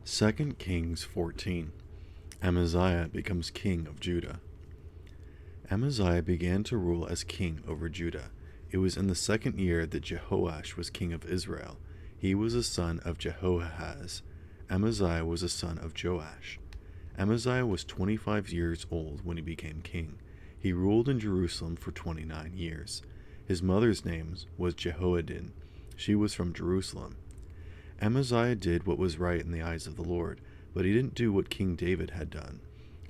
2 Kings 14. Amaziah becomes king of Judah. Amaziah began to rule as king over Judah. It was in the second year that Jehoash was king of Israel. He was a son of Jehoahaz. Amaziah was a son of Joash. Amaziah was 25 years old when he became king. He ruled in Jerusalem for 29 years. His mother's name was Jehoaddin. She was from Jerusalem. Amaziah did what was right in the eyes of the Lord, but he didn't do what King David had done.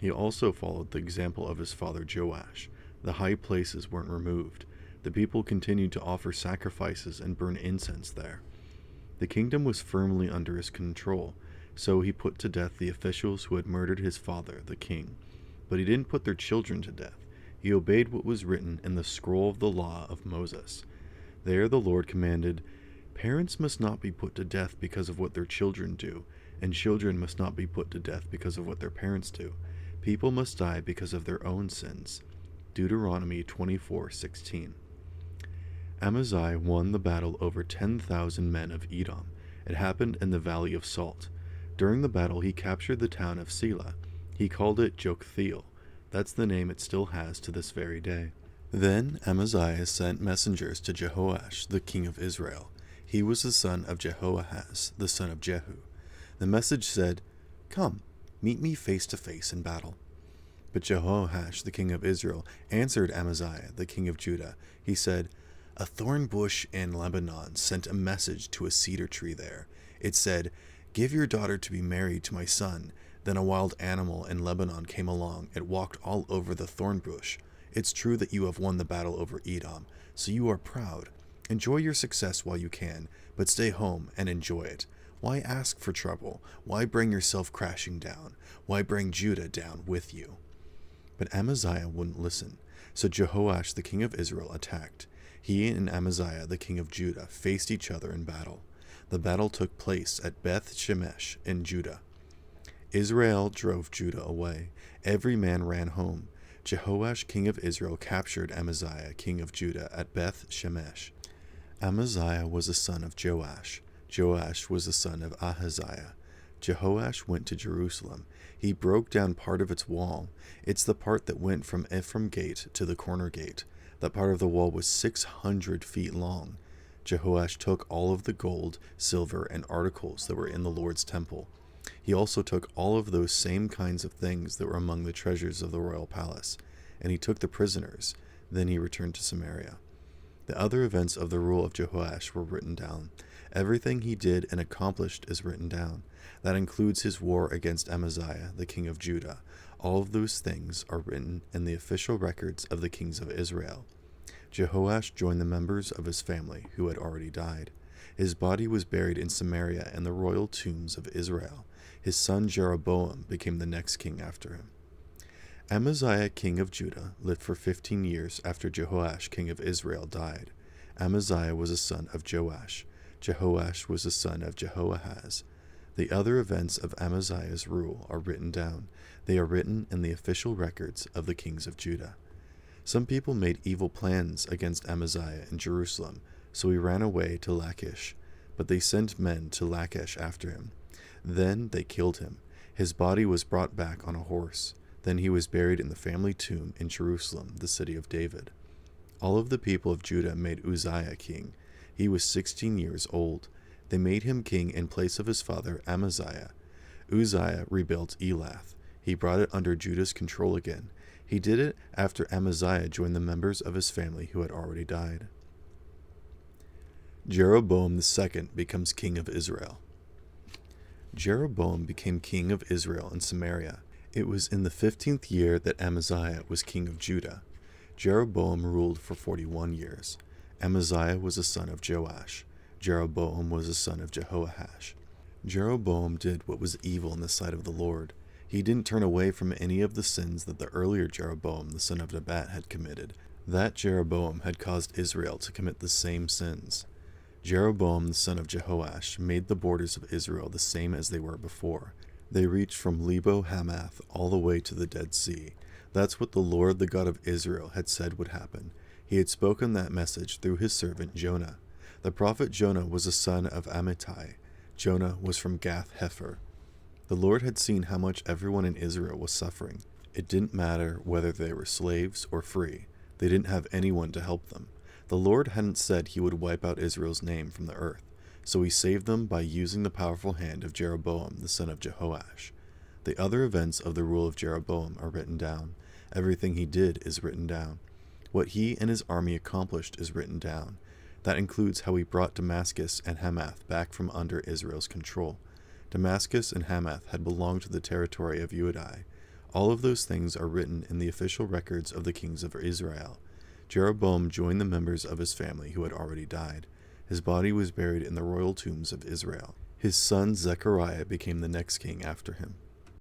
He also followed the example of his father Joash. The high places weren't removed. The people continued to offer sacrifices and burn incense there. The kingdom was firmly under his control, so he put to death the officials who had murdered his father, the king. But he didn't put their children to death. He obeyed what was written in the scroll of the law of Moses. There the Lord commanded, "Parents must not be put to death because of what their children do, and children must not be put to death because of what their parents do. People must die because of their own sins." Deuteronomy 24:16. Amaziah won the battle over 10,000 men of Edom. It happened in the Valley of Salt. During the battle, he captured the town of Selah. He called it Joktheel. That's the name it still has to this very day. Then Amaziah sent messengers to Jehoash, the king of Israel. He was the son of Jehoahaz, the son of Jehu. The message said, "Come, meet me face to face in battle." But Jehoash, the king of Israel, answered Amaziah, the king of Judah. He said, "A thorn bush in Lebanon sent a message to a cedar tree there. It said, 'Give your daughter to be married to my son.' Then a wild animal in Lebanon came along. It walked all over the thorn bush. It's true that you have won the battle over Edom, so you are proud. Enjoy your success while you can, but stay home and enjoy it. Why ask for trouble? Why bring yourself crashing down? Why bring Judah down with you?" But Amaziah wouldn't listen, so Jehoash the king of Israel attacked. He and Amaziah the king of Judah faced each other in battle. The battle took place at Beth Shemesh in Judah. Israel drove Judah away. Every man ran home. Jehoash king of Israel captured Amaziah king of Judah at Beth Shemesh. Amaziah was a son of Joash. Joash was the son of Ahaziah. Jehoash went to Jerusalem. He broke down part of its wall. It's the part that went from Ephraim Gate to the corner gate. That part of the wall was 600 feet long. Jehoash took all of the gold, silver, and articles that were in the Lord's temple. He also took all of those same kinds of things that were among the treasures of the royal palace, and he took the prisoners. Then he returned to Samaria. The other events of the rule of Jehoash were written down. Everything he did and accomplished is written down. That includes his war against Amaziah, the king of Judah. All of those things are written in the official records of the kings of Israel. Jehoash joined the members of his family who had already died. His body was buried in Samaria in the royal tombs of Israel. His son Jeroboam became the next king after him. Amaziah king of Judah lived for 15 years after Jehoash king of Israel died. Amaziah was a son of Joash. Jehoash was a son of Jehoahaz. The other events of Amaziah's rule are written down. They are written in the official records of the kings of Judah. Some people made evil plans against Amaziah in Jerusalem, so he ran away to Lachish. But they sent men to Lachish after him. Then they killed him. His body was brought back on a horse. Then he was buried in the family tomb in Jerusalem, the city of David. All of the people of Judah made Uzziah king. He was 16 years old. They made him king in place of his father Amaziah. Uzziah rebuilt Elath. He brought it under Judah's control again. He did it after Amaziah joined the members of his family who had already died. Jeroboam II becomes king of Israel. Jeroboam became king of Israel in Samaria. It was in the 15th year that Amaziah was king of Judah. Jeroboam ruled for 41 years. Amaziah was a son of Joash. Jeroboam was a son of Jehoash. Jeroboam did what was evil in the sight of the Lord. He didn't turn away from any of the sins that the earlier Jeroboam, the son of Nebat, had committed. That Jeroboam had caused Israel to commit the same sins. Jeroboam, the son of Jehoash, made the borders of Israel the same as they were before. They reached from Lebo Hamath all the way to the Dead Sea. That's what the Lord, the God of Israel, had said would happen. He had spoken that message through his servant Jonah. The prophet Jonah was a son of Amittai. Jonah was from Gath Hepher. The Lord had seen how much everyone in Israel was suffering. It didn't matter whether they were slaves or free. They didn't have anyone to help them. The Lord hadn't said he would wipe out Israel's name from the earth, so he saved them by using the powerful hand of Jeroboam, the son of Jehoash. The other events of the rule of Jeroboam are written down. Everything he did is written down. What he and his army accomplished is written down. That includes how he brought Damascus and Hamath back from under Israel's control. Damascus and Hamath had belonged to the territory of Uadai. All of those things are written in the official records of the kings of Israel. Jeroboam joined the members of his family who had already died. His body was buried in the royal tombs of Israel. His son Zechariah became the next king after him.